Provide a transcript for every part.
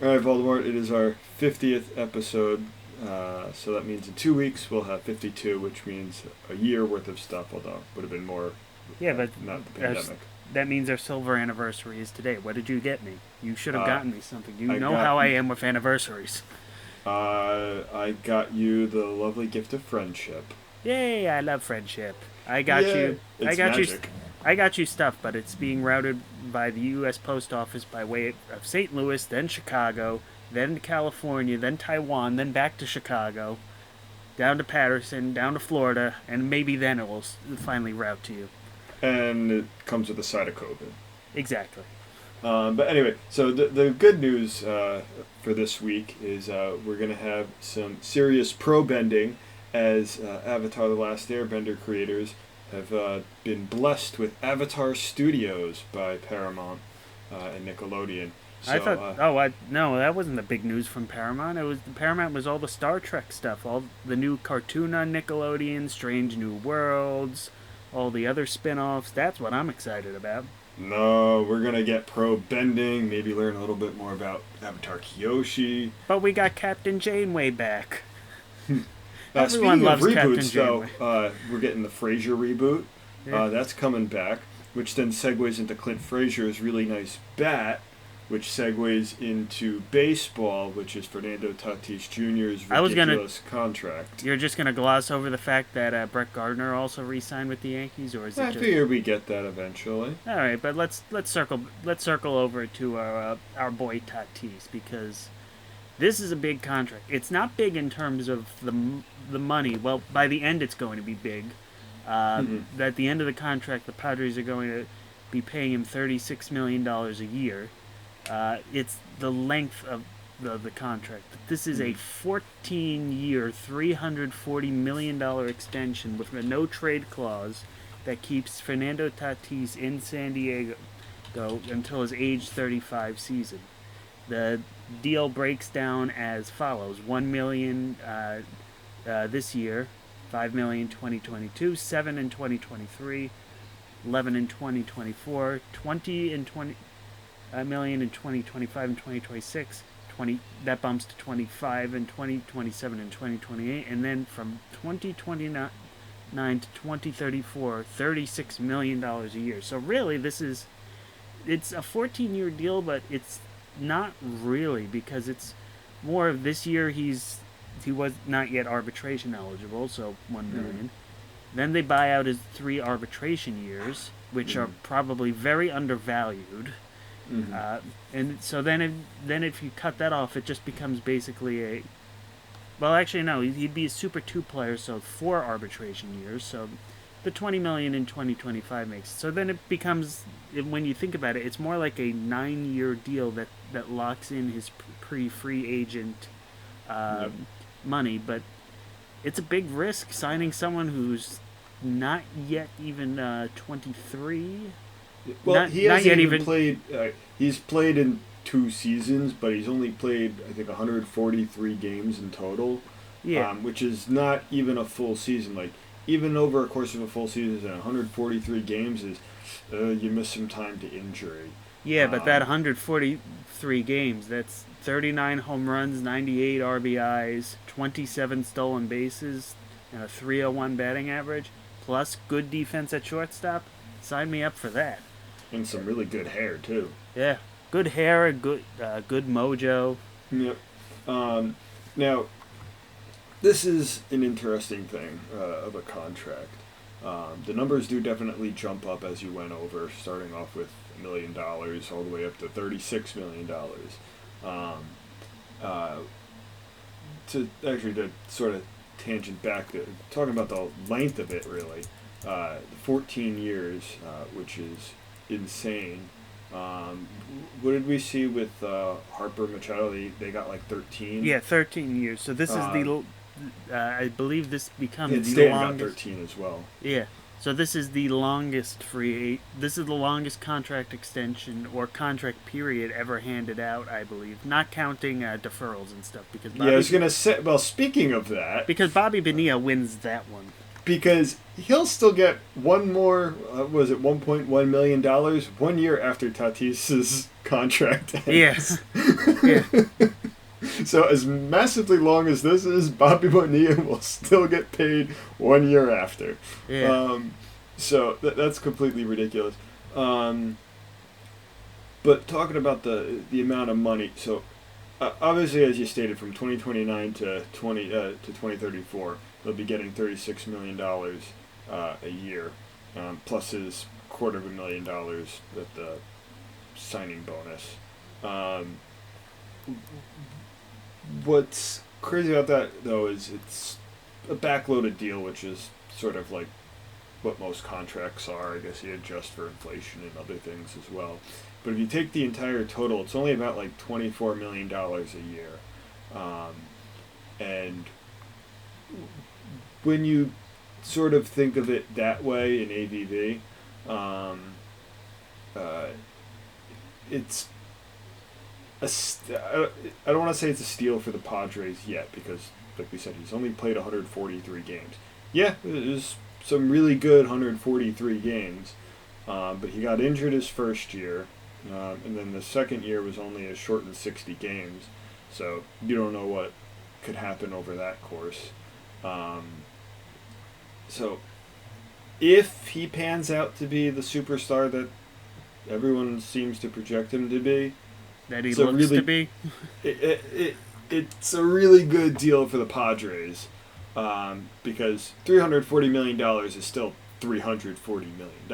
All right, Voldemort, it is our 50th episode. So that means in 2 weeks we'll have 52, which means a year worth of stuff, although it would have been more Yeah, but not the our, pandemic. that means our silver anniversary is today. What did you get me? You should have Uh, gotten me something. You I know got how I am with anniversaries. I got you the lovely gift of friendship. Yay! I love friendship. I got Yeah, you. I it's got you. magic. I got you stuff, but it's being routed by the U.S. Post Office by way of St. Louis, then Chicago, then California, then Taiwan, then back to Chicago, down to Patterson, down to Florida, and maybe then it will finally route to you. And it comes with a side of COVID. Exactly. But anyway, so the good news for this week is we're going to have some serious pro bending as Avatar The Last Airbender creators have been blessed with Avatar Studios by Paramount and Nickelodeon. So, I thought, no, that wasn't the big news from Paramount. Paramount was all the Star Trek stuff, all the new cartoon on Nickelodeon, Strange New Worlds, all the other spin-offs. That's what I'm excited about. no, we're going to get pro bending, maybe learn a little bit more about Avatar Kyoshi. But we got Captain Janeway back. Everyone Speaking of loves Captain reboots, though, Janeway. we're getting the Frasier reboot. Yeah. That's coming back, which then segues into Clint Frazier's really nice bat, which segues into baseball, which is Fernando Tatis Jr.'s I was gonna- ridiculous contract. You're just gonna gloss over the fact that Brett Gardner also re-signed with the Yankees, or is it I just? figure we get that eventually. All right, but let's circle over to our boy Tatis, because this is a big contract. It's not big in terms of the money. Well, by the end, it's going to be big. At the end of the contract, the Padres are going to be paying him $36 million a year. It's the length of the contract. This is a 14-year, $340 million extension with a no-trade clause that keeps Fernando Tatis in San Diego until his age 35 season. The deal breaks down as follows: $1 million this year, $5 million 2022, $7 million in 2023, $11 million in 2024, $20 million in 2025 and 2026. That bumps to 25 and 2027 and 2028, and then from 2029 to 2034, $36 million a year. So really, it's a 14-year deal, but it's not really, because it's more of this year he was not yet arbitration eligible, so $1 million. Then they buy out his 3 arbitration years, which are probably very undervalued. And so then if you cut that off, it just becomes basically well, actually no, he'd be a Super 2 player, so 4 arbitration years. So the $20 million in 2025 makes. So then it becomes, when you think about it, it's more like a 9-year deal that locks in his pre-free agent money. But it's a big risk signing someone who's not yet even 23. Well, Not- he not hasn't yet even even- played. He's played in 2 seasons, but he's only played, I think, 143 games in total. Yeah. Which is not even a full season. Like, even over a course of a full season, 143 games is you miss some time to injury. Yeah, but that 143 games, that's 39 home runs, 98 RBIs, 27 stolen bases, and a 301 batting average, plus good defense at shortstop. Sign me up for that. And some really good hair too. Yeah, good hair, good mojo. Yep. Now, this is an interesting thing of a contract. The numbers do definitely jump up as you went over, starting off with $1 million all the way up to $36 million. To sort of tangent back to talking about the length of it, really, 14 years, which is insane. What did we see with Harper Machado? They got like 13. Yeah, 13 years. So this is I believe this becomes And the Stanton got longest. 13 as well. Yeah. So this is the longest this is the longest contract extension or contract period ever handed out, I believe, not counting deferrals and stuff, because Yeah, I was gonna say. Well, speaking of that, Bobby Bonilla wins that one. because he'll still get one more, was it $1.1 million 1 year after Tatis's contract ends. Yeah. So as massively long as this is, Bobby Bonilla will still get paid 1 year after. Yeah. So that's completely ridiculous. But talking about the amount of money, so obviously, as you stated, from 2029 to 2034, they'll be getting $36 million a year, plus his $250,000 at the signing bonus. What's crazy about that, though, is it's a backloaded deal, which is sort of like what most contracts are. I guess you adjust for inflation and other things as well. But if you take the entire total, it's only about like $24 million a year. And when you sort of think of it that way in ABV, it's I don't want to say it's a steal for the Padres yet, because, like we said, he's only played 143 games. Yeah, there's some really good 143 games, but he got injured his first year, and then the second year was only a shortened 60 games, so you don't know what could happen over that course. So if he pans out to be the superstar that everyone seems to project him to be, that he looks to be, it's a really good deal for the Padres, because $340 million is still $340 million.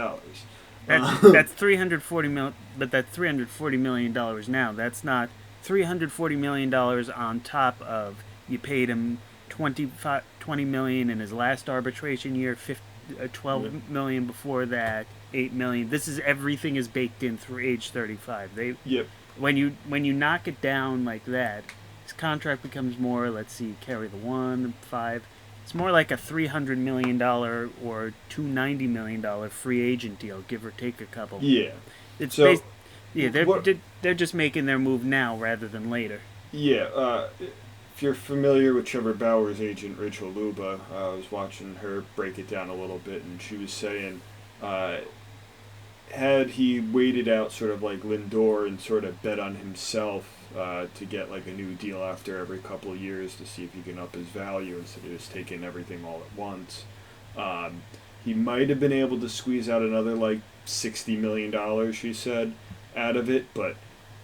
That's $340 million, but that's $340 million now. That's not $340 million on top of, you paid him $20 million in his last arbitration year, $12 million before that, $8 million. This is, everything is baked in through age 35. Yep. When you knock it down like that, his contract becomes more, let's see, carry the 5. It's more like a $300 million or $290 million free agent deal, give or take a couple. Yeah. It's they're just making their move now rather than later. Yeah. If you're familiar with Trevor Bauer's agent, Rachel Luba, I was watching her break it down a little bit, and she was saying, had he waited out sort of like Lindor and sort of bet on himself to get like a new deal after every couple of years to see if he can up his value instead of just taking everything all at once, he might have been able to squeeze out another like $60 million, she said, out of it. But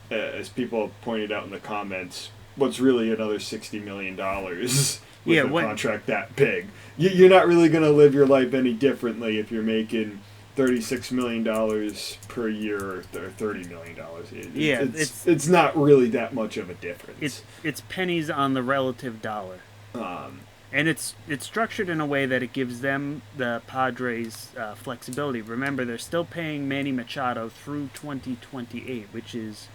as people pointed out in the comments, what's really another $60 million with a contract that big? You're not really going to live your life any differently if you're making $36 million per year or $30 million. It's not really that much of a difference. It's pennies on the relative dollar. And it's structured in a way that it gives them, the Padres, flexibility. Remember, they're still paying Manny Machado through 2028, which is,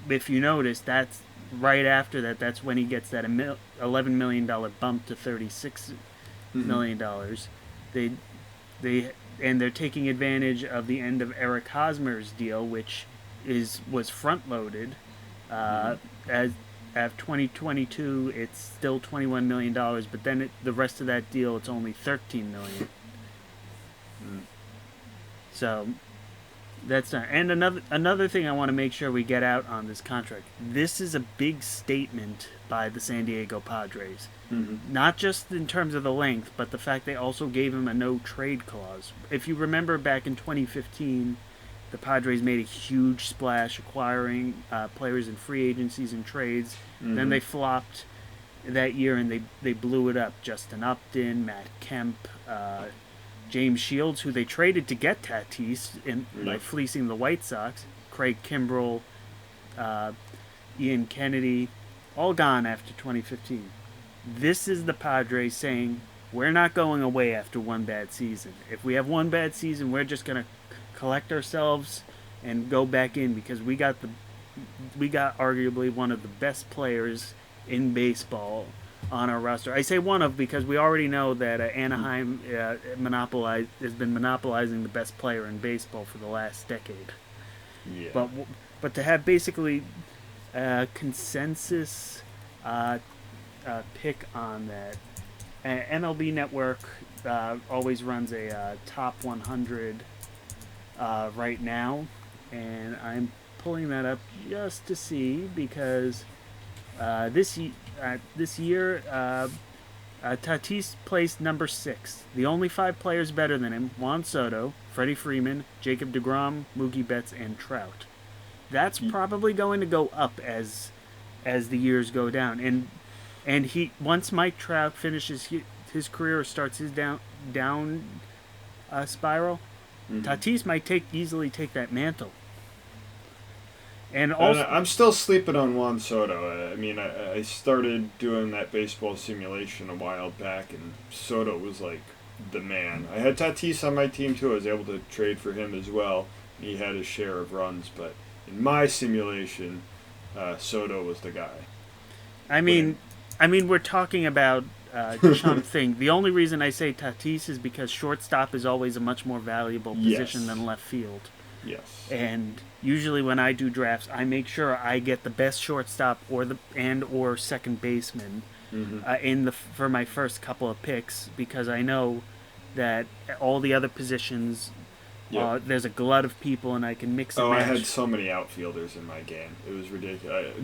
if you notice, that's right after that. That's when he gets that $11 million bump to $36 million. They're taking advantage of the end of Eric Hosmer's deal, which was front loaded. As of 2022, it's still $21 million, but then the rest of that deal, it's only $13 million. So that's not. And another thing I want to make sure we get out on this contract. This is a big statement by the San Diego Padres. Not just in terms of the length, but the fact they also gave him a no-trade clause. If you remember back in 2015, the Padres made a huge splash acquiring players in free agencies and trades. Then they flopped that year, and they blew it up. Justin Upton, Matt Kemp, James Shields, who they traded to get Tatis by fleecing the White Sox, Craig Kimbrell, Ian Kennedy, all gone after 2015. This is the Padres saying, we're not going away after one bad season. If we have one bad season, we're just going to collect ourselves and go back in, because we got arguably one of the best players in baseball on our roster. I say one of because we already know that Anaheim has been monopolizing the best player in baseball for the last decade. Yeah. But to have basically a consensus pick on that, MLB Network always runs a top 100 right now, and I'm pulling that up just to see because this year Tatis placed number 6. The only 5 players better than him: Juan Soto, Freddie Freeman, Jacob deGrom, Mookie Betts, and Trout. That's probably going to go up as the years go down, and he once Mike Trout finishes his career or starts his down spiral, Tatis might easily take that mantle. And also, I'm still sleeping on Juan Soto. I mean, I started doing that baseball simulation a while back, and Soto was like the man. I had Tatis on my team too. I was able to trade for him as well. He had his share of runs, but in my simulation, Soto was the guy. I mean, we're talking about Chump thing. The only reason I say Tatis is because shortstop is always a much more valuable position than left field. Yes. And usually when I do drafts, I make sure I get the best shortstop or second baseman for my first couple of picks, because I know that all the other positions there's a glut of people and I can mix and match. I had so many outfielders in my game. It was ridiculous.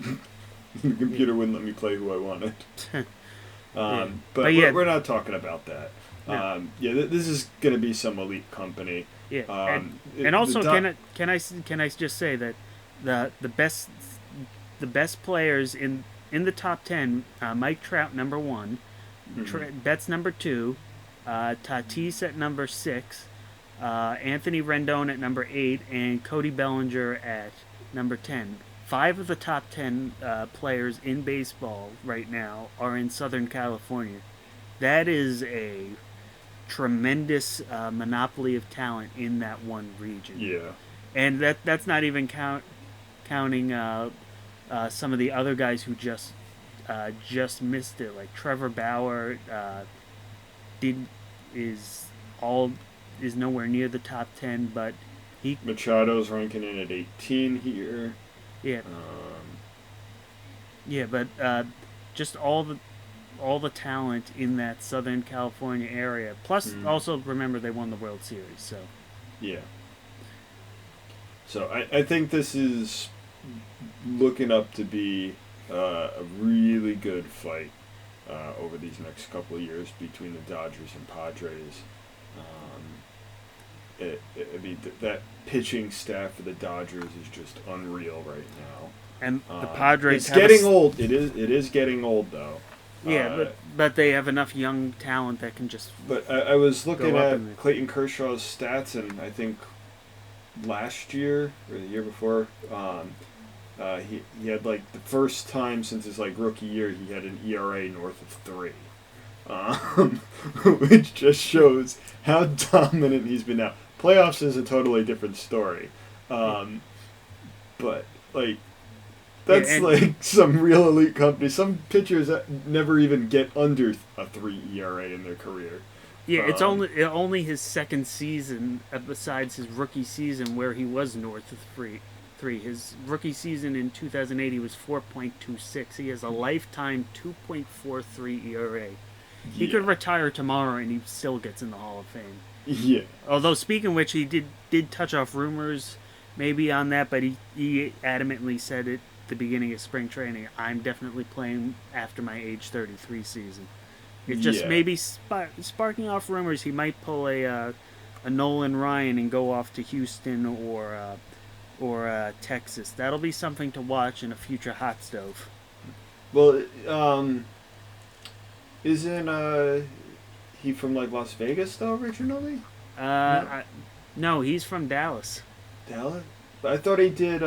The computer wouldn't let me play who I wanted. But we're not talking about that. No. This is going to be some elite company. Yeah, and also can I just say that the best players in the top 10, Mike Trout number 1, Betts number 2, Tatis at number 6, Anthony Rendon at number 8, and Cody Bellinger at number 10. 5 of the top 10 players in baseball right now are in Southern California. That is a tremendous monopoly of talent in that one region. Yeah. And that's not even counting some of the other guys who just missed it, like Trevor Bauer is nowhere near the top 10, but Machado's ranking in at 18 here. Yeah. But just all the talent in that Southern California area. Plus, also remember they won the World Series, so. Yeah. So I think this is looking up to be a really good fight over these next couple of years between the Dodgers and Padres. That pitching staff for the Dodgers is just unreal right now. And the Padres it's getting old. It is getting old, though. Yeah, but they have enough young talent that can just. But I was looking at Clayton Kershaw's stats, and I think last year or the year before, he had like the first time since his rookie year he had an ERA north of 3, which just shows how dominant he's been now. Playoffs is a totally different story, but that's some real elite company. Some pitchers never even get under a 3 ERA in their career. Yeah, it's only his second season, besides his rookie season, where he was north of 3. His rookie season in 2008, he was 4.26. He has a lifetime 2.43 ERA. He could retire tomorrow and he still gets in the Hall of Fame. Yeah. Although, speaking of which, he did touch off rumors maybe on that, but he adamantly said at the beginning of spring training, I'm definitely playing after my age 33 season. It just maybe sparking off rumors he might pull a Nolan Ryan and go off to Houston or Texas. That'll be something to watch in a future hot stove. Well, isn't he from Las Vegas though originally? No, he's from Dallas. Dallas? I thought he did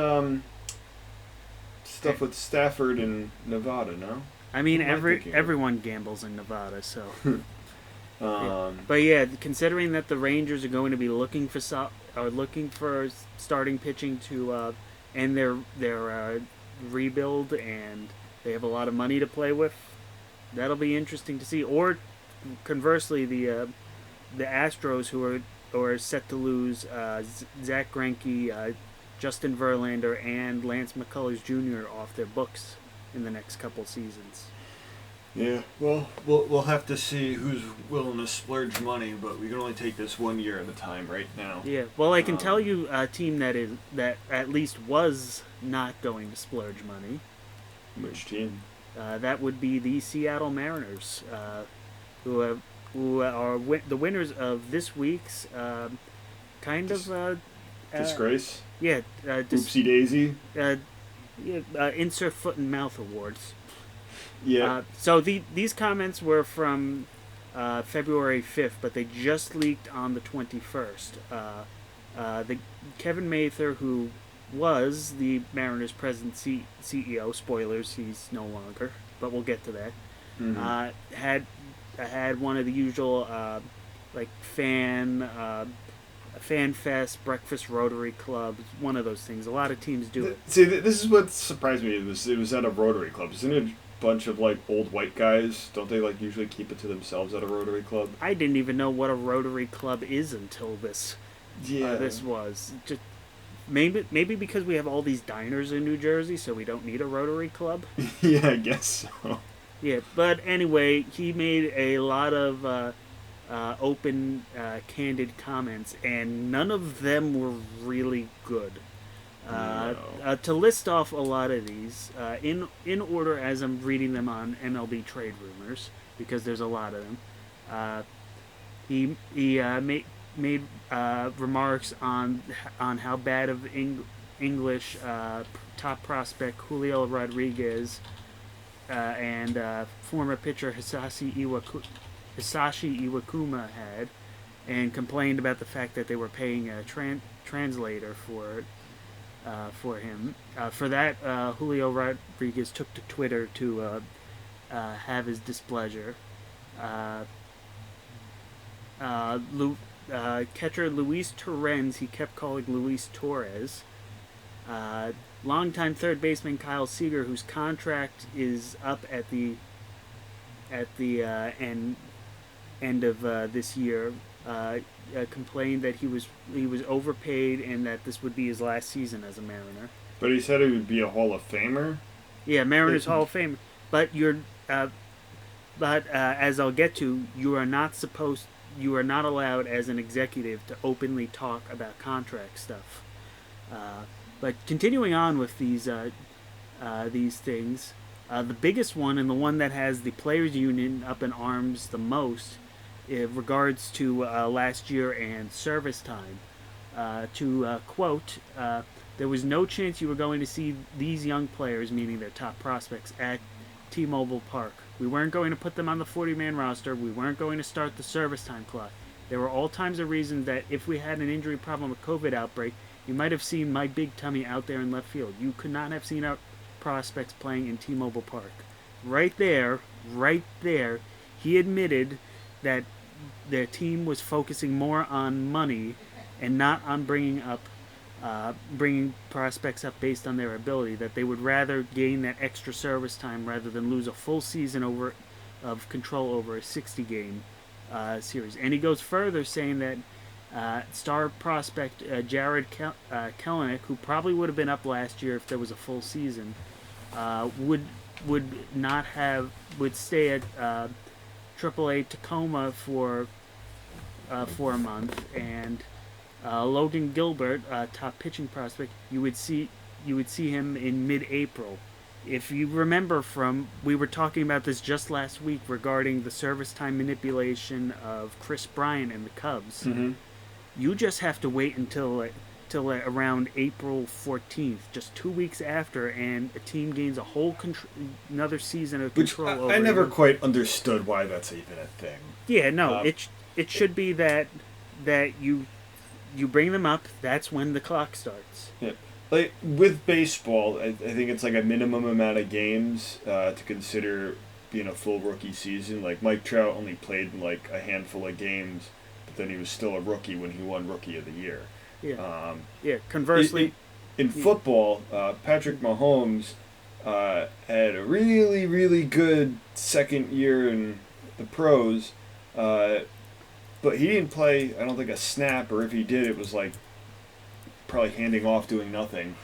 stuff with Stafford in Nevada. No. I mean, everyone gambles in Nevada, so. But yeah, considering that the Rangers are going to be looking for starting pitching to end their rebuild, and they have a lot of money to play with, that'll be interesting to see. Or conversely, the Astros who are set to lose Zach Greinke, Justin Verlander, and Lance McCullers Jr. off their books in the next couple seasons. Yeah, well, we'll have to see who's willing to splurge money, but we can only take this 1 year at a time right now. Yeah, well, I can tell you a team that at least was not going to splurge money. Which team? That would be the Seattle Mariners, who are the winners of this week's kind of Disgrace? yeah Oopsie daisy? insert foot and mouth awards. Yeah. So these comments were from February 5th, but they just leaked on the 21st. The Kevin Mather, who was the Mariners' present CEO, spoilers, he's no longer, but we'll get to that. Had one of the usual like fan fest, breakfast Rotary Club, one of those things. A lot of teams do it. See, this is what surprised me. It was at a Rotary Club. Isn't it a bunch of like old white guys? Don't they like usually keep it to themselves at a Rotary Club? I didn't even know what a Rotary Club is until this. Yeah. This was just maybe because we have all these diners in New Jersey, so we don't need a Rotary Club. Yeah, I guess so. Yeah, but anyway, he made a lot of open, candid comments, and none of them were really good. To list off a lot of these, in order as I'm reading them on MLB Trade Rumors, because there's a lot of them, he made remarks on how bad of English top prospect Julio Rodriguez and former pitcher Hisashi Iwakuma had, and complained about the fact that they were paying a translator for him. For that, Julio Rodriguez took to Twitter to have his displeasure. Catcher Luis Torrens, he kept calling Luis Torres. Longtime third baseman Kyle Seager, whose contract is up at the end of this year, complained that he was overpaid and that this would be his last season as a Mariner. But he said he would be a Hall of Famer. Yeah, Mariners Hall of Famer. But as I'll get to, you are not allowed as an executive to openly talk about contract stuff. But continuing on with these things, the biggest one and the one that has the players' union up in arms the most, in regards to last year and service time. To quote, there was no chance you were going to see these young players, meaning their top prospects, at T-Mobile Park. We weren't going to put them on the 40-man roster. We weren't going to start the service time clock. There were all times of reason that if we had an injury problem or COVID outbreak, you might have seen my big tummy out there in left field. You could not have seen our prospects playing in T-Mobile Park. Right there, he admitted that their team was focusing more on money and not on bringing prospects up based on their ability, that they would rather gain that extra service time rather than lose a full season of control over a 60-game series. And he goes further, saying that star prospect Jared Kelenic, who probably would have been up last year if there was a full season, would stay at AAA Tacoma for a month, and Logan Gilbert, top pitching prospect, you would see him in mid-April. If you remember we were talking about this just last week regarding the service time manipulation of Chris Bryant and the Cubs. Mm-hmm. You just have to wait until around April 14th, just 2 weeks after, and a team gains a whole another season of control over. I never quite understood why that's even a thing. Yeah, no, it should be that you bring them up. That's when the clock starts. Yeah, like with baseball, I think it's like a minimum amount of games to consider being a full rookie season. Like Mike Trout only played in like a handful of games, but then he was still a rookie when he won Rookie of the Year. Yeah. Conversely, in football, Patrick Mahomes had a really, really good second year in the pros, but he didn't play, I don't think, a snap, or if he did, it was like probably handing off, doing nothing.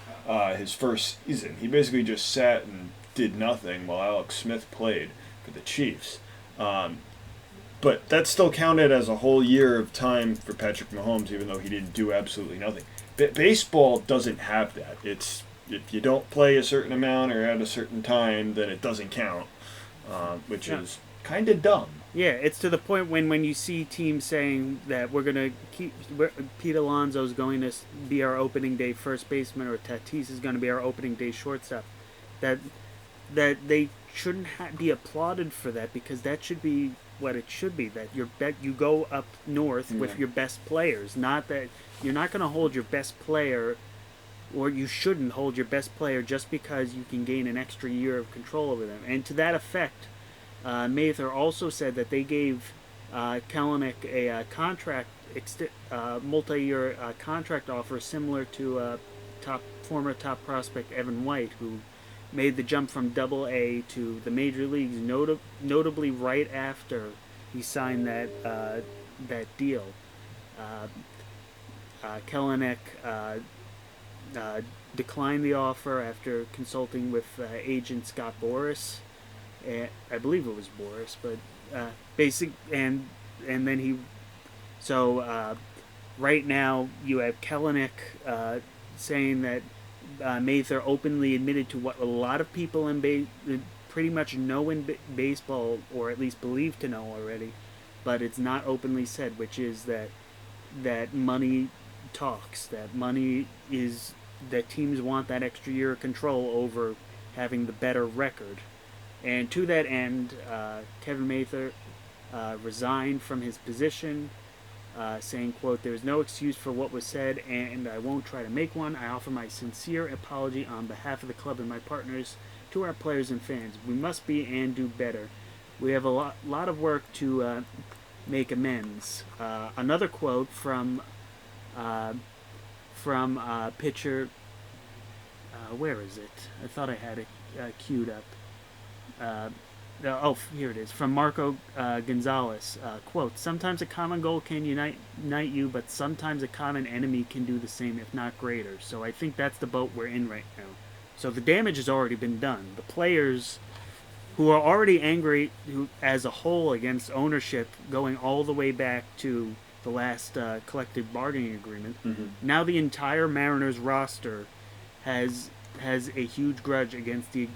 His first season, he basically just sat and did nothing while Alex Smith played. for the Chiefs. But that still counted as a whole year of time for Patrick Mahomes, even though he didn't do absolutely nothing. Baseball doesn't have that. It's if you don't play a certain amount or at a certain time, then it doesn't count, which is kind of dumb. Yeah, it's to the point when you see teams saying that we're going to keep Pete Alonso's going to be our opening day first baseman or Tatis is going to be our opening day shortstop, that they shouldn't be applauded for that, because that should be what it should be, that you go up north with your best players, not that you're not going to hold your best player, or you shouldn't hold your best player just because you can gain an extra year of control over them. And to that effect, Mather also said that they gave Kalanick a multi-year contract offer similar to former top prospect Evan White, who made the jump from Double-A to the major leagues, notably right after he signed that deal. Kalanick declined the offer after consulting with agent Scott Boras. I believe it was Boras, but and then he. So right now you have Kalanick saying that Mather openly admitted to what a lot of people in pretty much know in baseball, or at least believe to know already, but it's not openly said, which is that money talks, that teams want that extra year of control over having the better record. And to that end, Kevin Mather resigned from his position, saying, quote, "There is no excuse for what was said, and I won't try to make one. I offer my sincere apology on behalf of the club and my partners to our players and fans. We must be and do better. We have a lot of work to make amends." Another quote from pitcher, where is it? I thought I had it queued up. Here it is, from Marco Gonzalez. Quote, "Sometimes a common goal can unite you, but sometimes a common enemy can do the same, if not greater. So I think that's the boat we're in right now." So the damage has already been done. The players who are already angry as a whole against ownership, going all the way back to the last collective bargaining agreement, now the entire Mariners roster has a huge grudge against the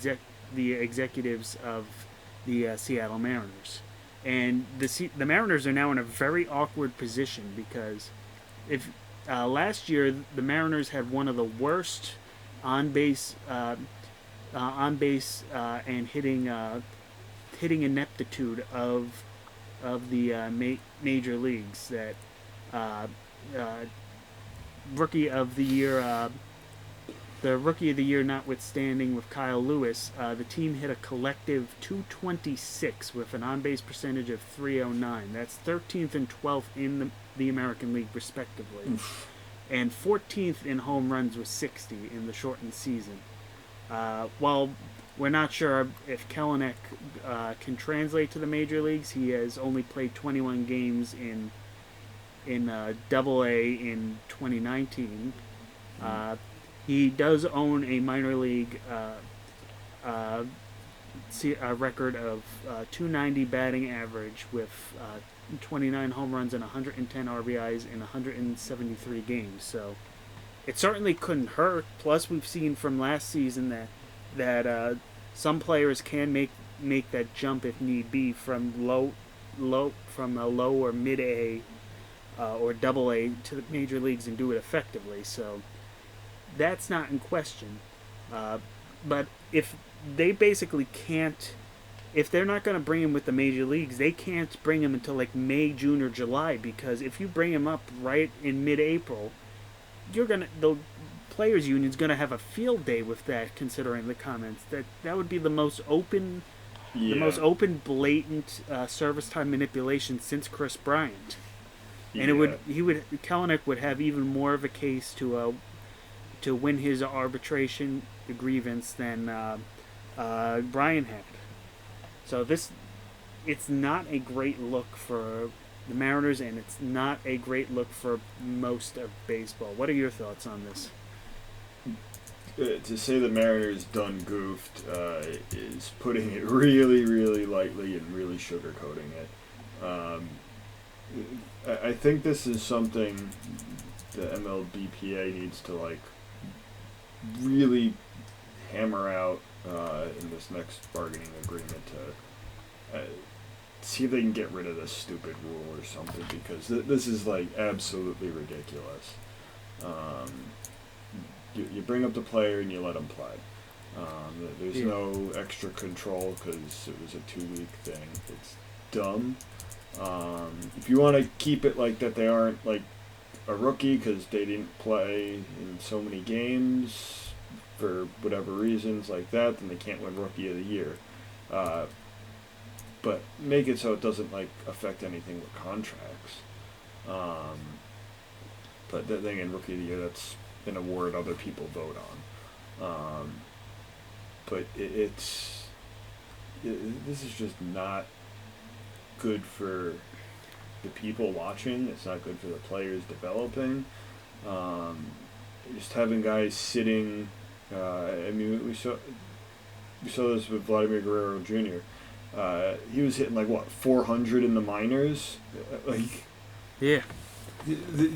executives of the Seattle Mariners. And the Mariners are now in a very awkward position, because if last year the Mariners had one of the worst on base and hitting ineptitude of the major leagues, that rookie of the year. The Rookie of the Year notwithstanding, with Kyle Lewis, the team hit a collective .226 with an on-base percentage of .309. That's 13th and 12th in the American League, respectively. Oof. And 14th in home runs with 60 in the shortened season. While we're not sure if Kalanick can translate to the major leagues, he has only played 21 games in Double-A in 2019. He does own a minor league record of .290 batting average with 29 home runs and 110 RBIs in 173 games. So it certainly couldn't hurt. Plus, we've seen from last season that some players can make that jump if need be from a low or mid-A or Double-A to the major leagues and do it effectively. So that's not in question. But if they basically can't, if they're not going to bring him with the major leagues, they can't bring him until like May, June, or July, because if you bring him up right in mid-April, the players union's going to have a field day with that, considering the comments. That would be the most open, blatant service time manipulation since Chris Bryant. And Kalanick would have even more of a case to win his arbitration grievance than Brian had. So it's not a great look for the Mariners, and it's not a great look for most of baseball. What are your thoughts on this? to say the Mariners done goofed is putting it really, really lightly and really sugarcoating it. I think this is something the MLBPA needs to like really hammer out in this next bargaining agreement to see if they can get rid of this stupid rule or something, because this is like absolutely ridiculous. You bring up the player and you let him play. There's no extra control because it was a 2-week thing. It's dumb. If you want to keep it like that, they aren't like a rookie because they didn't play in so many games for whatever reasons like that, then they can't win Rookie of the Year. But make it so it doesn't like affect anything with contracts. But the thing in Rookie of the Year, that's an award other people vote on. But this is just not good for the people watching. It's not good for the players developing. Just having guys sitting. I mean, we saw this with Vladimir Guerrero Jr. He was hitting like what 400 in the minors, like yeah.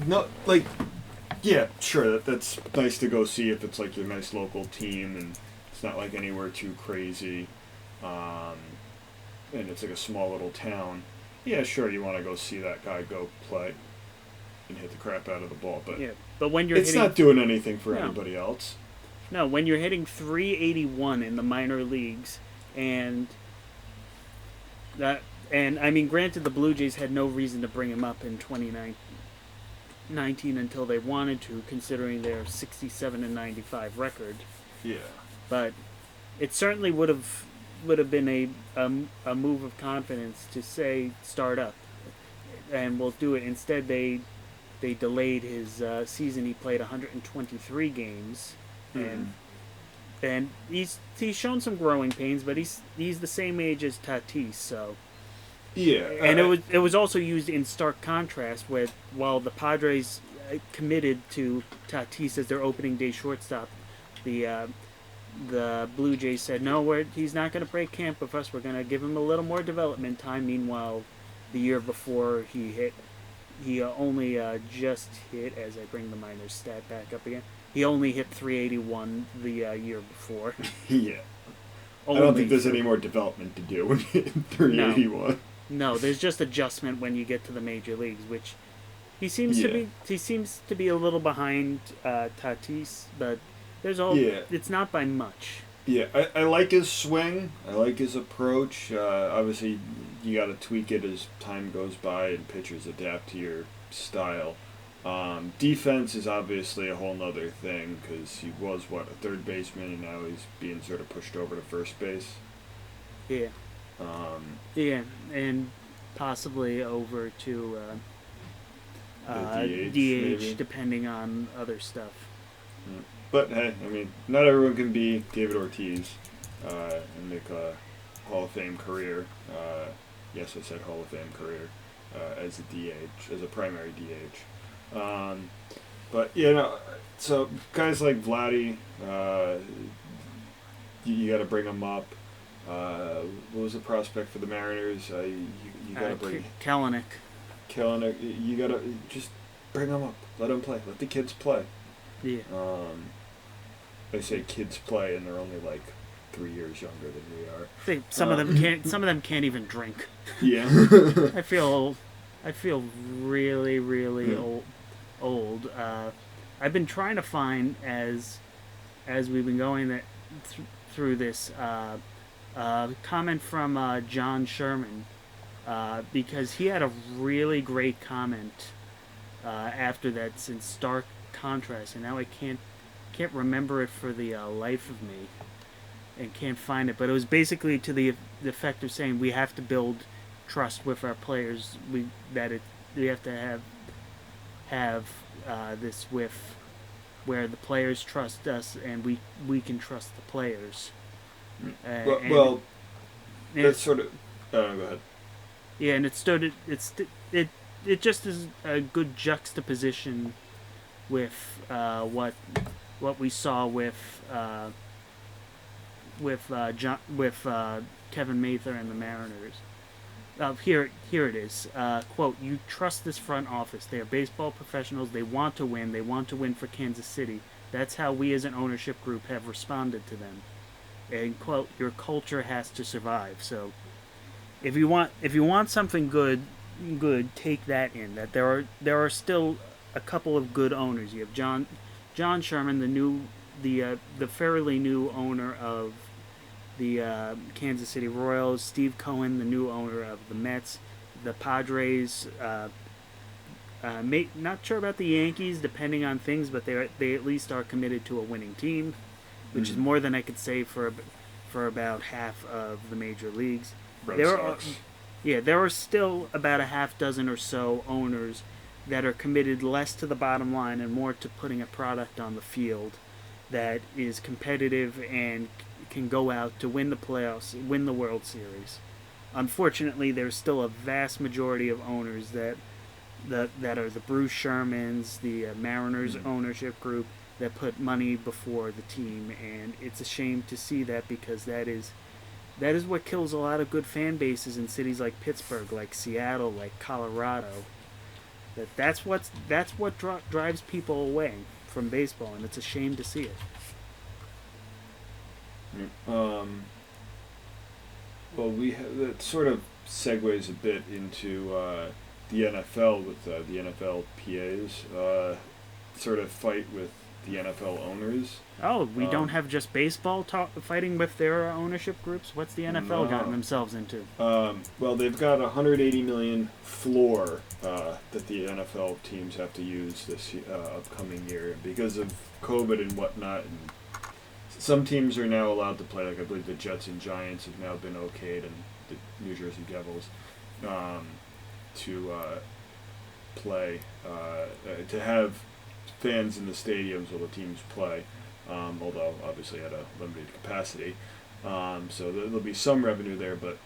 No, like yeah, sure. That's nice to go see if it's like your nice local team and it's not like anywhere too crazy, and it's like a small little town. Yeah, sure. You want to go see that guy go play and hit the crap out of the ball, but when you're it's not doing anything for anybody else. No, when you're hitting 381 in the minor leagues, and I mean, granted, the Blue Jays had no reason to bring him up in 2019 until they wanted to, considering their 67-95 record. Yeah. But it certainly would have been a move of confidence to say start up, and we'll do it. Instead, they delayed his season. He played 123 games. And he's shown some growing pains, but he's the same age as Tatis, so yeah. And it was also used in stark contrast with while the Padres committed to Tatis as their opening day shortstop, the Blue Jays said no, he's not going to break camp with us. We're going to give him a little more development time. Meanwhile, the year before he only just hit, as I bring the minors stat back up again. He only hit 381 the year before. Yeah. I don't think there's any more development to do when you hit 381. No, there's just adjustment when you get to the major leagues, which he seems to be a little behind Tatis, but it's not by much. Yeah, I like his swing. I like his approach. Obviously, you got to tweak it as time goes by and pitchers adapt to your style. Defense is obviously a whole nother thing because he was, a third baseman, and now he's being sort of pushed over to first base. Yeah. And possibly over to DH depending on other stuff. But hey, I mean, not everyone can be David Ortiz and make a Hall of Fame career. Yes, I said Hall of Fame career as a DH, as a primary DH. But so guys like Vladdy, you got to bring them up. What was the prospect for the Mariners? You got to bring Kelenic. You got to just bring them up. Let them play. Let the kids play. Yeah. They say kids play, and they're only like 3 years younger than we are. Some of them can't. Some of them can't even drink. Yeah. I feel really, really old. I've been trying to find as we've been going through this comment from John Sherman because he had a really great comment after that's in stark contrast, and now I can't remember it for the life of me and can't find it, but it was basically to the effect of saying we have to build trust with our players. We have to have this with where the players trust us and we can trust the players. That's sort of. Go ahead. Yeah, and it just is a good juxtaposition with what what we saw with Kevin Mather and the Mariners. Here it is. Quote: "You trust this front office. They are baseball professionals. They want to win. They want to win for Kansas City. That's how we as an ownership group have responded to them." And quote: "Your culture has to survive." So if you want something good, take that in. That there are still a couple of good owners. You have John Sherman, the fairly new owner of the Kansas City Royals, Steve Cohen, the new owner of the Mets, the Padres. Not sure about the Yankees, depending on things, but they at least are committed to a winning team, which is more than I could say for about half of the major leagues. There are still about a half dozen or so owners that are committed less to the bottom line and more to putting a product on the field that is competitive and can go out to win the playoffs, win the World Series. Unfortunately, there's still a vast majority of owners that are the Bruce Shermans, the Mariners ownership group, that put money before the team, and it's a shame to see that, because that is what kills a lot of good fan bases in cities like Pittsburgh, like Seattle, like Colorado. That's what drives people away from baseball, and it's a shame to see it. Well, that sort of segues a bit into the NFL with the NFLPA's sort of fight with the NFL owners. Oh, we don't have just baseball fighting with their ownership groups? What's the NFL gotten themselves into? Well, they've got a $180 million floor that the NFL teams have to use this upcoming year because of COVID and whatnot. And some teams are now allowed to play, like I believe the Jets and Giants have now been okayed, and the New Jersey Devils to play, to have fans in the stadiums while the teams play, although obviously at a limited capacity. So there'll be some revenue there, but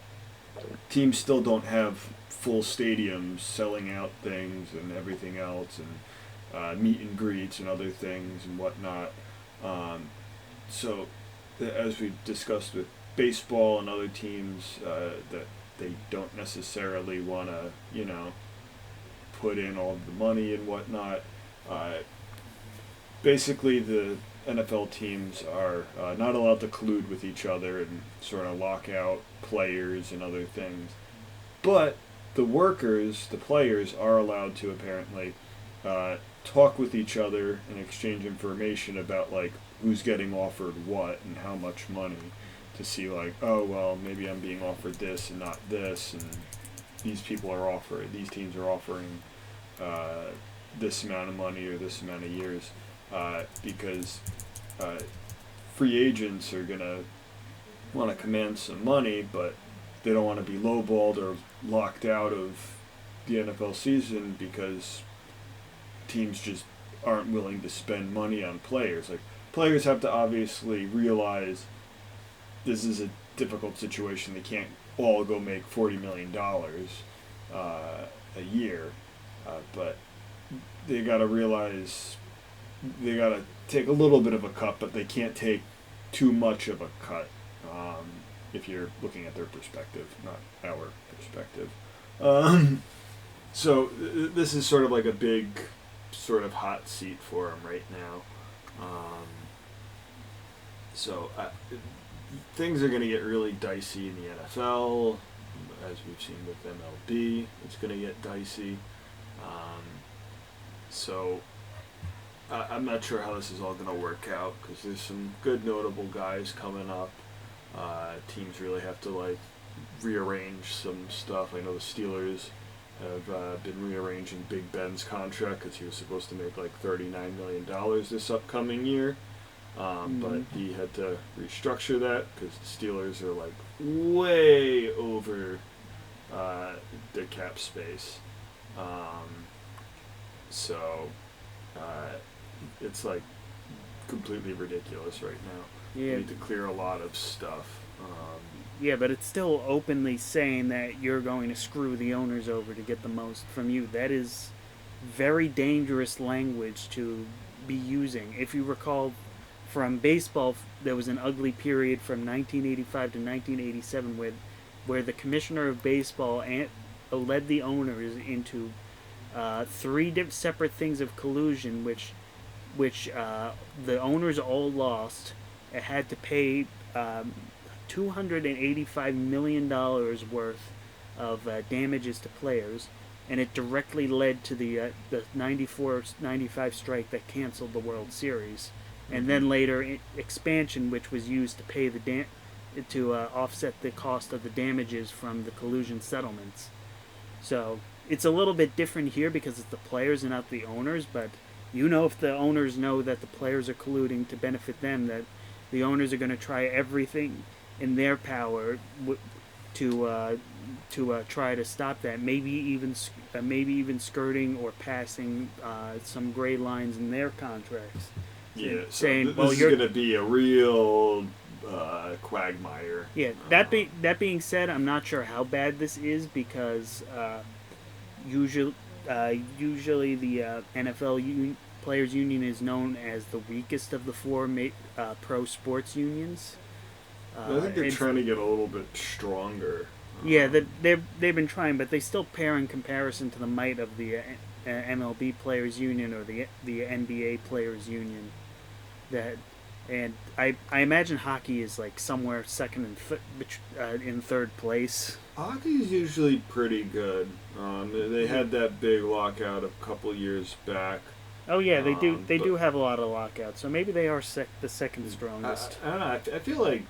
teams still don't have full stadiums selling out things and everything else, and meet and greets and other things and whatnot. So as we discussed with baseball and other teams, that they don't necessarily want to, put in all the money and whatnot. Basically, the NFL teams are not allowed to collude with each other and sort of lock out players and other things. But the workers, the players, are allowed to apparently talk with each other and exchange information about, like, who's getting offered what and how much money, to see, like, oh, well, maybe I'm being offered this and not this, and these teams are offering this amount of money or this amount of years, because free agents are going to want to command some money, but they don't want to be lowballed or locked out of the NFL season because teams just aren't willing to spend money on players. Like, players have to obviously realize this is a difficult situation. They can't all go make $40 million a year, but they got to realize they got to take a little bit of a cut, but they can't take too much of a cut, if you're looking at their perspective, not our perspective. So this is sort of like a big sort of hot seat for them right now. So things are going to get really dicey in the NFL, as we've seen with MLB. It's going to get dicey. So I'm not sure how this is all going to work out, because there's some good notable guys coming up. Teams really have to, like, rearrange some stuff. I know the Steelers have been rearranging Big Ben's contract because he was supposed to make like $39 million this upcoming year. But he had to restructure that because the Steelers are like way over their cap space. So it's like completely ridiculous right now. Yeah. You need to clear a lot of stuff. Yeah, but it's still openly saying that you're going to screw the owners over to get the most from you. That is very dangerous language to be using. If you recall, from baseball, there was an ugly period from 1985 to 1987 where the commissioner of baseball led the owners into three separate things of collusion, which the owners all lost. It had to pay $285 million worth of damages to players, and it directly led to the 94-95 strike that canceled the World Series, and then later expansion, which was used to pay to offset the cost of the damages from the collusion settlements. So it's a little bit different here because it's the players and not the owners, but if the owners know that the players are colluding to benefit them, that the owners are going to try everything in their power to try to stop that. Maybe even skirting or passing some gray lines in their contracts. Yeah, saying, this is going to be a real quagmire. Yeah, that being said, I'm not sure how bad this is because usually the NFL Players Union is known as the weakest of the four pro sports unions. I think they're trying to get a little bit stronger. Yeah, they've been trying, but they still pale in comparison to the might of the MLB Players Union or the NBA Players Union. And I imagine hockey is like somewhere second and in third place. Hockey's usually pretty good. They had that big lockout a couple years back. Oh yeah, they do. They do have a lot of lockouts, so maybe they are the second strongest. I don't know. I feel like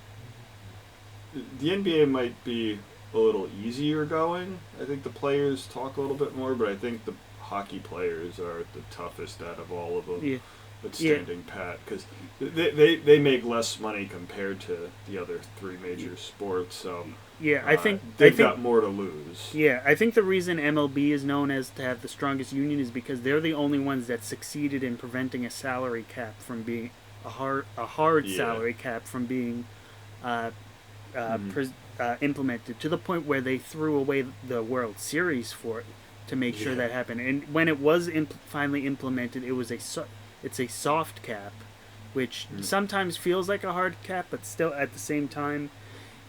the NBA might be a little easier going. I think the players talk a little bit more, but I think the hockey players are the toughest out of all of them. Yeah. But standing pat, because they make less money compared to the other three major sports. So yeah, I think they've got more to lose. Yeah, I think the reason MLB is known as to have the strongest union is because they're the only ones that succeeded in preventing a salary cap from being a hard salary cap from being implemented, to the point where they threw away the World Series for it to make sure that happened. And when it was finally implemented, it's a soft cap, which sometimes feels like a hard cap, but still at the same time,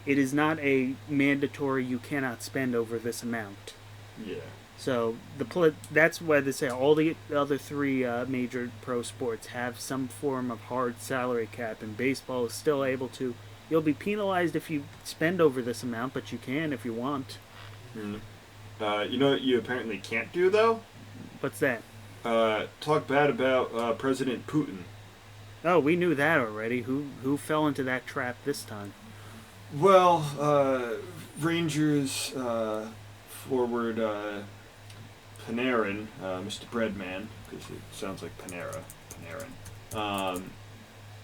it is not a mandatory. You cannot spend over this amount. Yeah. So that's why they say all the other three major pro sports have some form of hard salary cap, and baseball is still able to. You'll be penalized if you spend over this amount, but you can if you want. You know what you apparently can't do though? What's that? Talk bad about President Putin. Oh, we knew that already. Who fell into that trap this time? Well, Rangers forward Panarin, Mr. Breadman, because it sounds like Panarin.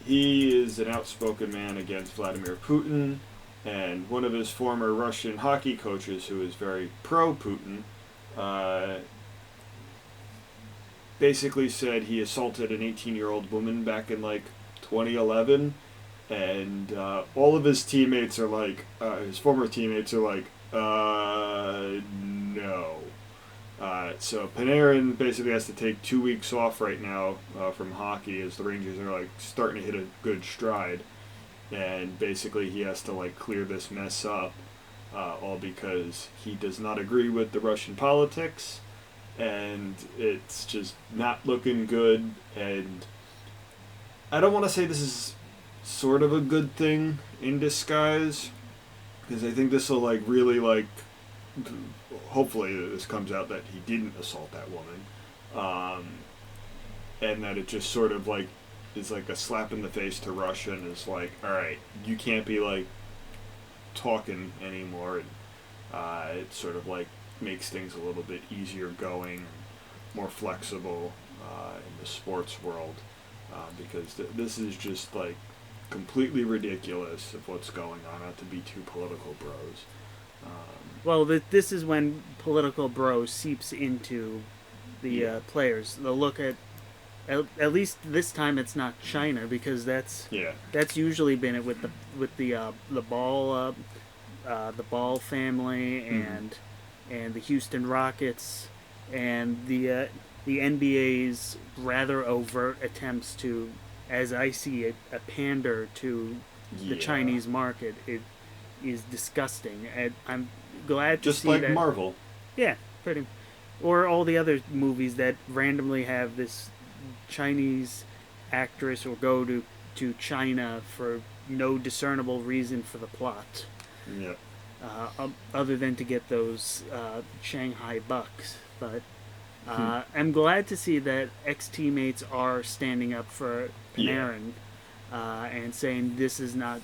He is an outspoken man against Vladimir Putin, and one of his former Russian hockey coaches, who is very pro-Putin, basically said he assaulted an 18-year-old woman back in, 2011, and all of his teammates are like, his former teammates are like, no. So Panarin basically has to take 2 weeks off right now from hockey, as the Rangers are starting to hit a good stride, and basically he has to clear this mess up, all because he does not agree with the Russian politics, and it's just not looking good. And I don't want to say this is sort of a good thing in disguise, because I think this will really hopefully this comes out that he didn't assault that woman, and that it just sort of is a slap in the face to Russia, and is all right, you can't be talking anymore, and it sort of makes things a little bit easier going, more flexible in the sports world, because this is just completely ridiculous of what's going on, not to be too political bros. Well, this is when political bros seeps into the players. They'll look at least this time it's not China, because that's usually been it with the Ball family and the Houston Rockets and the the NBA's rather overt attempts to, as I see it, a pander to the Yeah. Chinese market. It is disgusting, and I'm glad to Just see like that. Marvel. Yeah, pretty. Or all the other movies that randomly have this Chinese actress or go to China for no discernible reason for the plot, Yeah. other than to get those Shanghai bucks. But Hmm. I'm glad to see that ex-teammates are standing up for Yeah. Panarin and saying this is not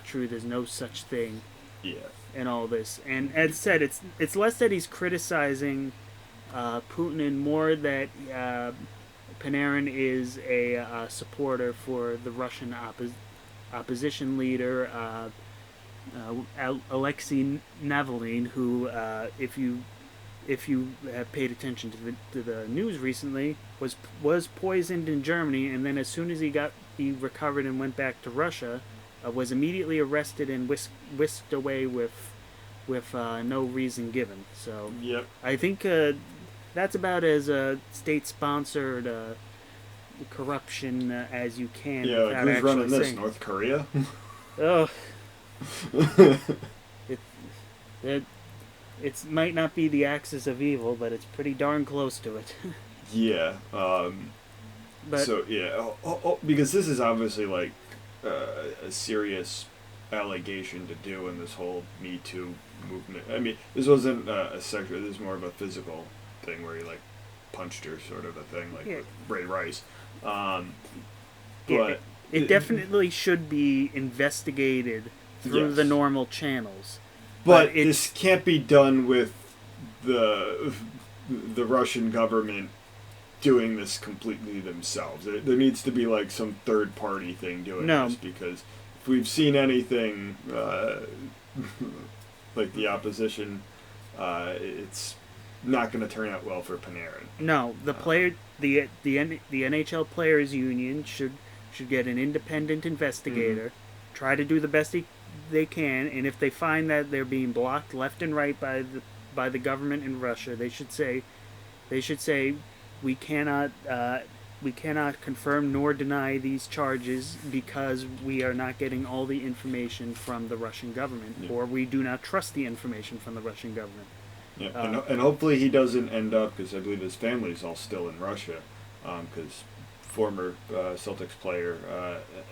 true. There's no such thing Yeah. and all this. And as said, it's less that he's criticizing Putin and more that Panarin is a supporter for the Russian opposition leader Alexei Navalny, who, if you have paid attention to the news recently, was poisoned in Germany, and then as soon as he recovered and went back to Russia, was immediately arrested and whisked away with no reason given. So Yep. I think that's about as state-sponsored corruption as you can Yeah. without Who's actually running this? saying. North Korea. Oh, it, it it might not be the axis of evil, but it's pretty darn close to it. Yeah. But So yeah, because this is obviously like a serious allegation to do in this whole Me Too movement. I mean, this wasn't a sexual. This is more of a physical thing where he like punched her, sort of a thing, like Yeah. with Ray Rice. But it definitely should be investigated through Yes. the normal channels. But it's this can't be done with the Russian government doing this completely themselves. There needs to be like some third party thing doing No. this, because if we've seen anything like the opposition, it's not going to turn out well for Panarin. no the player the NHL Players Union should get an independent investigator, try to do the best they can, and if they find that they're being blocked left and right by the government in Russia, they should say we cannot confirm nor deny these charges because we are not getting all the information from the Russian government, Yeah. or we do not trust the information from the Russian government. Yeah, and hopefully he doesn't end up, because I believe his family's all still in Russia, because former Celtics player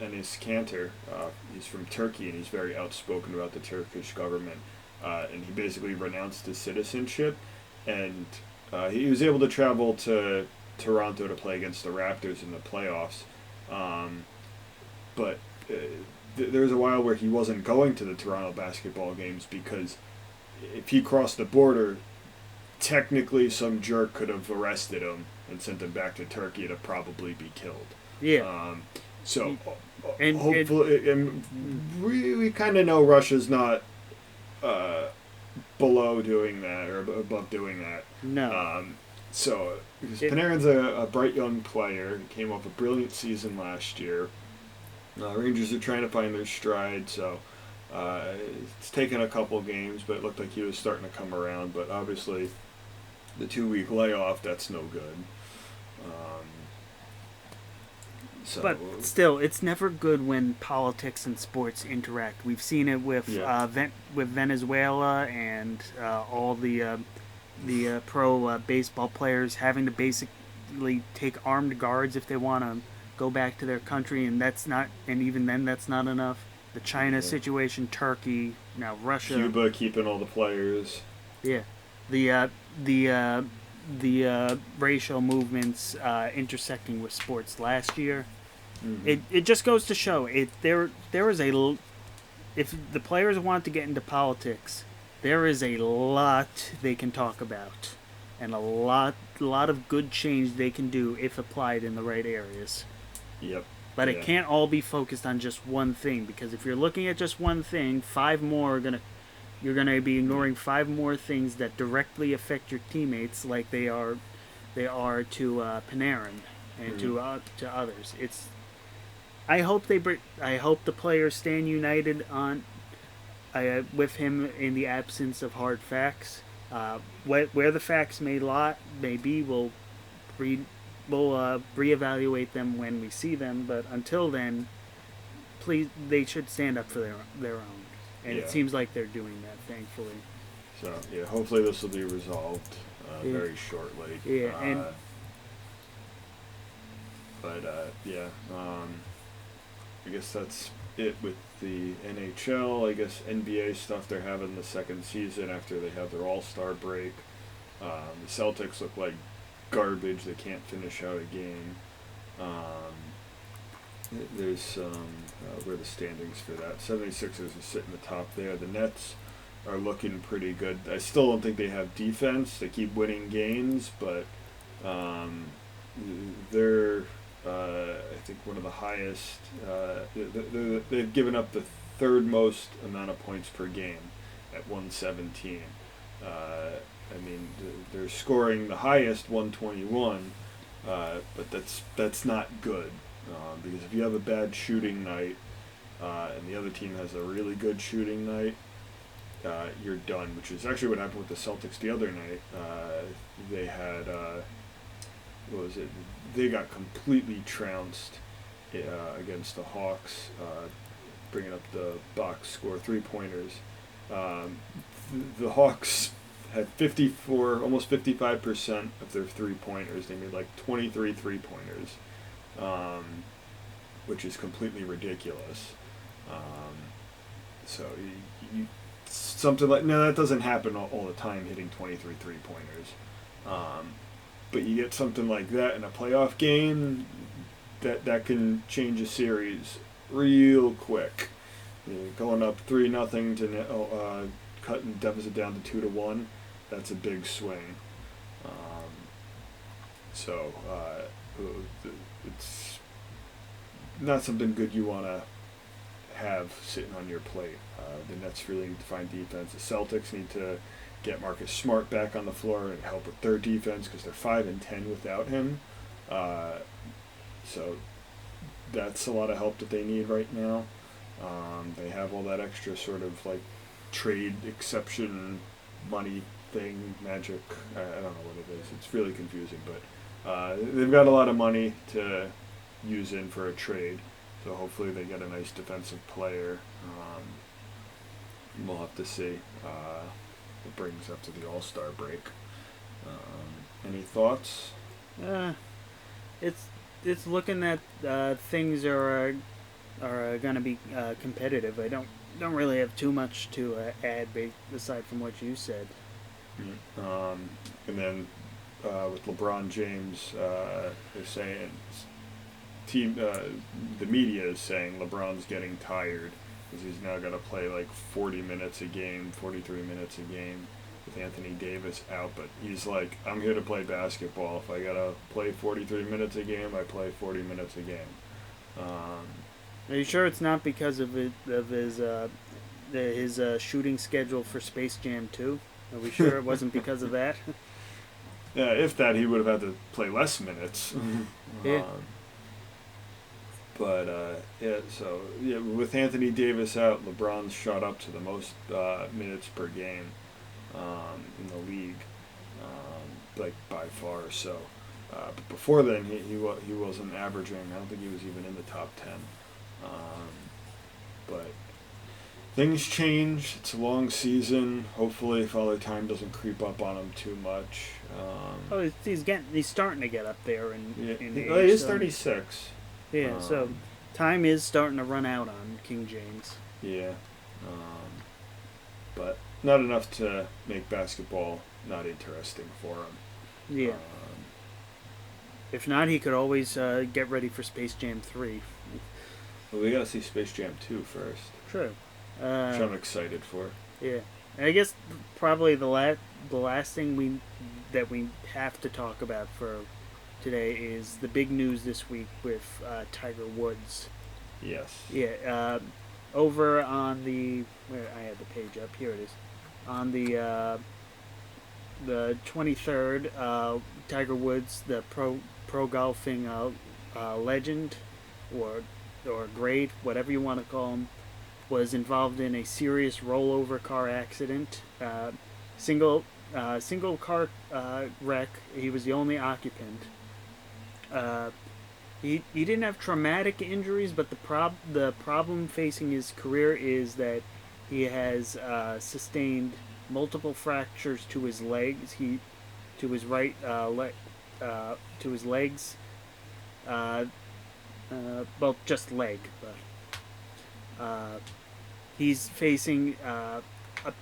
Enes Kanter, he's from Turkey, and he's very outspoken about the Turkish government, and he basically renounced his citizenship, and he was able to travel to Toronto to play against the Raptors in the playoffs, but there was a while where he wasn't going to the Toronto basketball games because if he crossed the border, technically some jerk could have arrested him and sent him back to Turkey to probably be killed. Yeah. So And- hopefully, and we kind of know Russia's not below doing that or above doing that. No. So because Panarin's a bright young player, he came off a brilliant season last year. Rangers are trying to find their stride, so it's taken a couple games, but it looked like he was starting to come around. But obviously, the 2-week layoff, that's no good. But still, it's never good when politics and sports interact. We've seen it with with Venezuela and all the pro baseball players having to basically take armed guards if they want to go back to their country, and even then that's not enough. The China situation, Turkey, now Russia, Cuba keeping all the players. yeah, the racial movements intersecting with sports last year. Mm-hmm. It just goes to show there is if the players want to get into politics, there is a lot they can talk about, and a lot of good change they can do if applied in the right areas. Yep. But it can't all be focused on just one thing, because if you're looking at just one thing, you're gonna be ignoring 5 more things that directly affect your teammates, like they are to Panarin and to others. I hope the players stand united on with him in the absence of hard facts. Where the facts may be will reevaluate them when we see them. But until then, please, they should stand up for their own. And it seems like they're doing that, thankfully. So yeah, hopefully this will be resolved very shortly. Yeah, and I guess that's it with the NHL. I guess NBA stuff, they're having the second season after they have their All-Star break. The Celtics look like garbage. They can't finish out a game. There's where the standings for that. 76ers are sitting the top there. The Nets are looking pretty good. I still don't think they have defense. They keep winning games, but they're I think one of the highest. They've given up the third most amount of points per game at 117. I mean, they're scoring the highest 121, but that's not good because if you have a bad shooting night and the other team has a really good shooting night, you're done. Which is actually what happened with the Celtics the other night. They had what was it? They got completely trounced against the Hawks, bringing up the box score 3-pointers. The Hawks had 54, almost 55% of their 3-pointers. They made like 23 3-pointers, which is completely ridiculous. So you something like, no, that doesn't happen all the time, hitting 23 3-pointers. But you get something like that in a playoff game, that can change a series real quick. Going up 3-0 to cutting deficit down to 2-1. That's a big swing. It's not something good you want to have sitting on your plate. The Nets really need to find defense. The Celtics need to get Marcus Smart back on the floor and help with their defense because they're 5-10 without him. So that's a lot of help that they need right now. They have all that extra sort of like trade exception money thing, magic. I don't know what it is. It's really confusing, but they've got a lot of money to use in for a trade. So hopefully they get a nice defensive player. We'll have to see. It brings up to the All-Star break. Any thoughts? It's looking that things are going to be competitive. I don't really have too much to add aside from what you said. And then with LeBron James, they're saying the media is saying LeBron's getting tired because he's now got to play like 40 minutes a game, 43 minutes a game with Anthony Davis out. But he's like, I'm here to play basketball. If I got to play 43 minutes a game, I play 40 minutes a game. Are you sure it's not because of his shooting schedule for Space Jam 2? Are we sure it wasn't because of that? Yeah, if that, he would have had to play less minutes. Yeah. With Anthony Davis out, LeBron's shot up to the most minutes per game in the league, like by far. So, but before then, he wasn't averaging. I don't think he was even in the top 10. But things change. It's a long season. Hopefully, Father Time doesn't creep up on him too much. He's starting to get up there in age. He is 36. Yeah, so time is starting to run out on King James. Yeah, but not enough to make basketball not interesting for him. Yeah. If not, he could always get ready for Space Jam 3. Well, we gotta see Space Jam 2 first. True. Which I'm excited for. Yeah. I guess probably the last thing that we have to talk about for today is the big news this week with Tiger Woods. Yes. Yeah. Over on where I had the page up, here it is. On the 23rd, Tiger Woods, the pro golfing legend or great, whatever you want to call him, was involved in a serious rollover car accident. Single car wreck. He was the only occupant. uh, he didn't have traumatic injuries, but the problem facing his career is that he has sustained multiple fractures to his legs. To his right to his legs. Uh, well, just leg, but he's facing up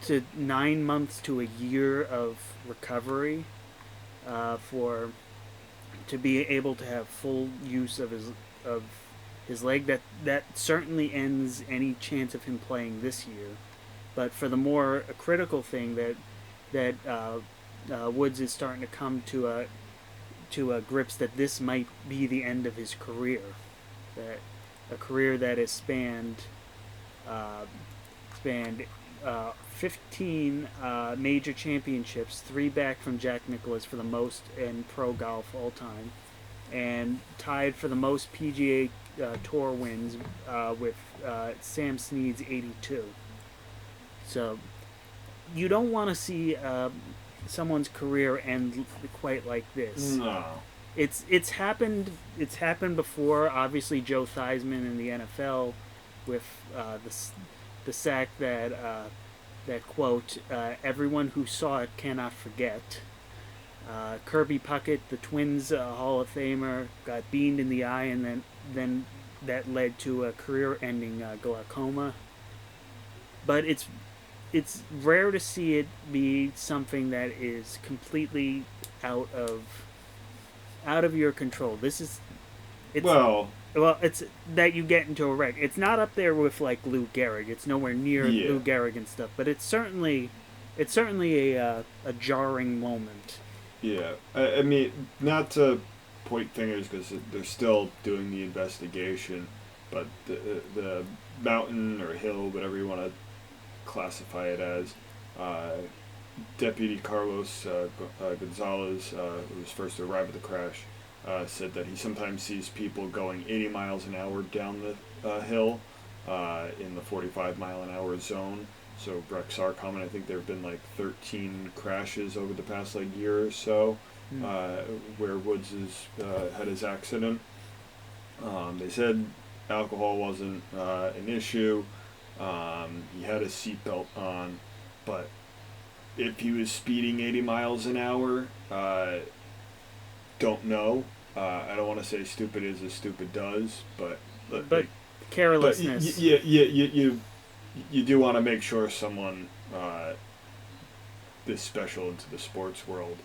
to 9 months to a year of recovery for to be able to have full use of his leg. That certainly ends any chance of him playing this year. But for the more critical thing that Woods is starting to come to grips that this might be the end of his career, that a career that has uh, spanned 15 major championships, 3 back from Jack Nicklaus for the most in pro golf all time, and tied for the most PGA Tour wins with Sam Snead's 82. So you don't want to see someone's career end quite like this. No. It's happened. It's happened before. Obviously, Joe Theismann in the NFL with the sack that quote everyone who saw it cannot forget. Kirby Puckett, the Twins Hall of Famer, got beamed in the eye, and then that led to a career-ending glaucoma. But it's rare to see it be something that is completely out of your control. It's well, it's that you get into a wreck. It's not up there with like Lou Gehrig. It's nowhere near Lou Gehrig and stuff. But it's certainly a jarring moment. Yeah, I mean, not to point fingers because they're still doing the investigation, but the mountain or hill, whatever you want to classify it as, Deputy Carlos Gonzalez, who was first to arrive at the crash, said that he sometimes sees people going 80 miles an hour down the hill in the 45 mile an hour zone. So Brex are common. I think there have been like 13 crashes over the past like year or so where Woods has had his accident. They said alcohol wasn't an issue. He had a seatbelt on, but if he was speeding 80 miles an hour, don't know. I don't want to say stupid is as stupid does, but like, carelessness. But you do want to make sure someone this special into the sports world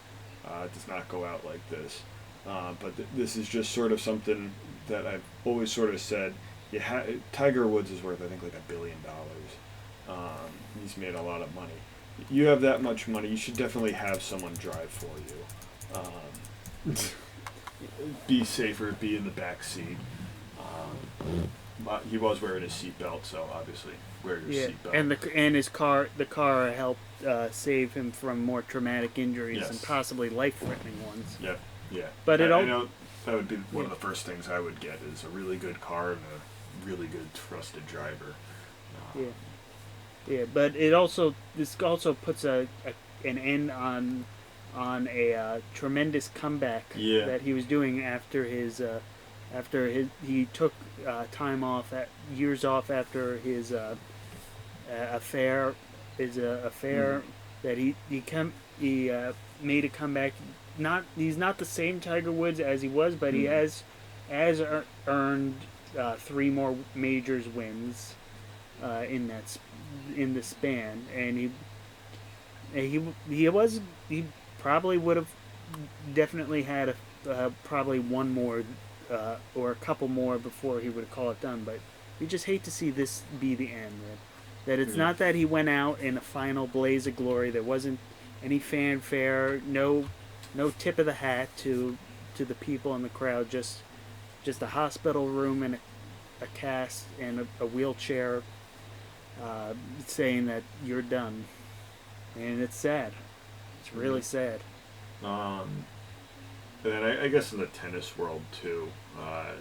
does not go out like this. But this is just sort of something that I've always sort of said. Tiger Woods is worth, I think, like $1 billion. He's made a lot of money. You have that much money, you should definitely have someone drive for you. Be safer, be in the back seat. He was wearing his seatbelt, so obviously wear your seatbelt. And the car helped save him from more traumatic injuries and possibly life-threatening ones. Yeah. But I know that would be one of the first things I would get is a really good car and a really good trusted driver. But this also puts an end on a tremendous comeback that he was doing after he took time off years off after his affair that he made a comeback. He's not the same Tiger Woods as he was, but he has earned 3 more majors wins in the span, and he probably would have definitely had probably one more or a couple more before he would call it done. But you just hate to see this be the end. That it's not that he went out in a final blaze of glory. There wasn't any fanfare, no tip of the hat to the people in the crowd. Just a hospital room and a cast and a wheelchair, saying that you're done, and it's sad. It's really sad. And I guess in the tennis world too,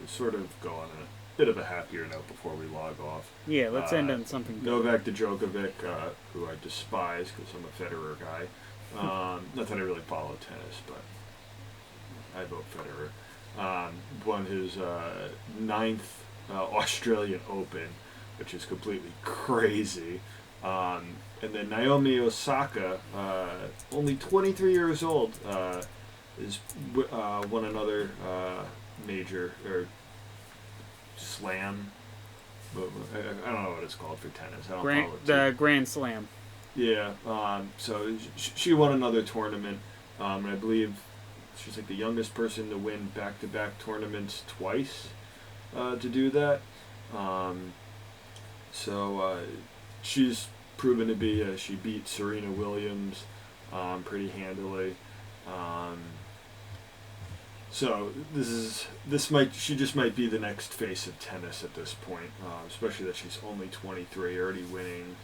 sort of go on a bit of a happier note before we log off. Yeah, let's end on something good. Novak Djokovic, who I despise because I'm a Federer guy. Not that I really follow tennis, but I vote Federer. won his ninth Australian Open, which is completely crazy. And then Naomi Osaka, only 23 years old, is won another major or slam. I don't know what it's called for tennis. I don't follow it. The Grand Slam. Yeah. So she won another tournament, and I believe she's like the youngest person to win back-to-back tournaments twice to do that. So she's proven to be. She beat Serena Williams pretty handily. So she just might be the next face of tennis at this point, especially that she's only 23, already winning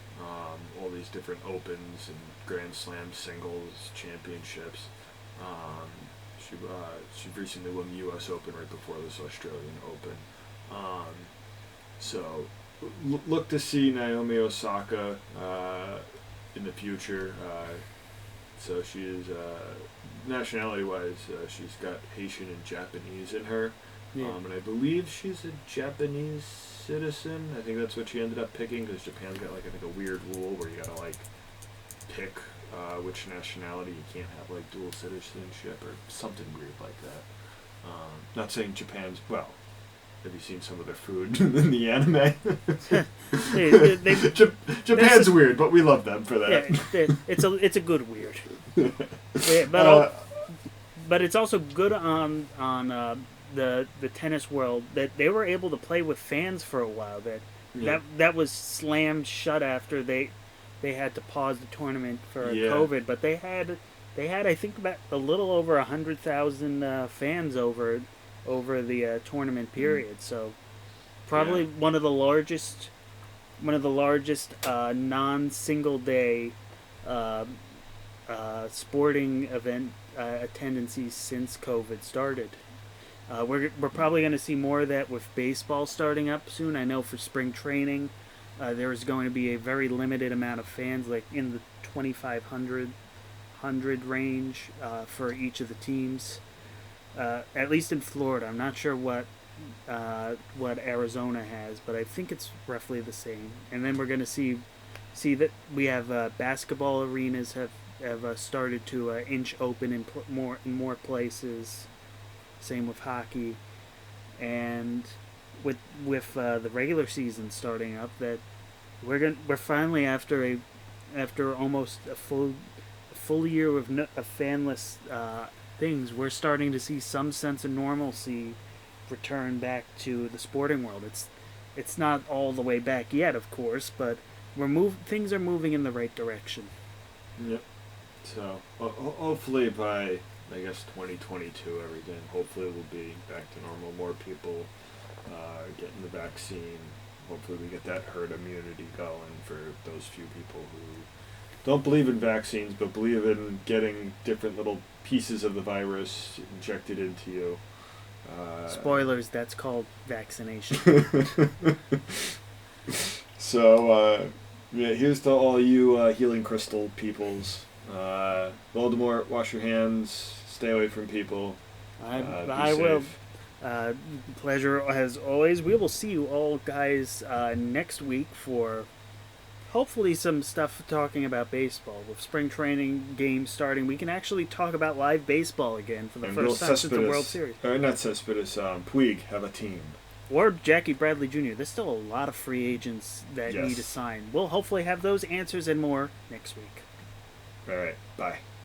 all these different opens and Grand Slam singles championships. She recently won the U.S. Open right before this Australian Open. So look to see Naomi Osaka in the future. So she is, nationality-wise, she's got Haitian and Japanese in her. Yeah. And I believe she's a Japanese citizen. I think that's what she ended up picking because Japan's got like I think a weird rule where you gotta like pick which nationality. You can't have like dual citizenship or something weird like that. Not saying Japan's well. Have you seen some of their food in the anime? Japan's weird, but we love them for that. Yeah, it's a good weird. Yeah, but it's also good on the tennis world that they were able to play with fans for a while. That was slammed shut after they had to pause the tournament for COVID. But they had I think about a little over 100,000 fans over the tournament period. So probably one of the largest non-single day sporting event attendances since COVID started. We're probably going to see more of that with baseball starting up soon. I know for spring training, there is going to be a very limited amount of fans, like in the 2,500 range for each of the teams. At least in Florida. I'm not sure what Arizona has, but I think it's roughly the same. And then we're going to see that we have basketball arenas have started to inch open in more places. Same with hockey, and with the regular season starting up, that we're finally after almost a full year of fanless things, we're starting to see some sense of normalcy return back to the sporting world. It's not all the way back yet, of course, but things are moving in the right direction. Yep. So hopefully by I guess 2022, everything hopefully will be back to normal. More people getting the vaccine. Hopefully we get that herd immunity going for those few people who don't believe in vaccines, but believe in getting different little pieces of the virus injected into you. Spoilers, that's called vaccination. So, here's to all you healing crystal peoples. Voldemort, wash your hands, stay away from people. I will. Pleasure as always. We will see you all guys next week for hopefully some stuff talking about baseball. With spring training games starting, we can actually talk about live baseball again for the first time since the World Series. Not Cespedes, Puig have a team. Or Jackie Bradley Jr. There's still a lot of free agents that need to sign. We'll hopefully have those answers and more next week. All right. Bye.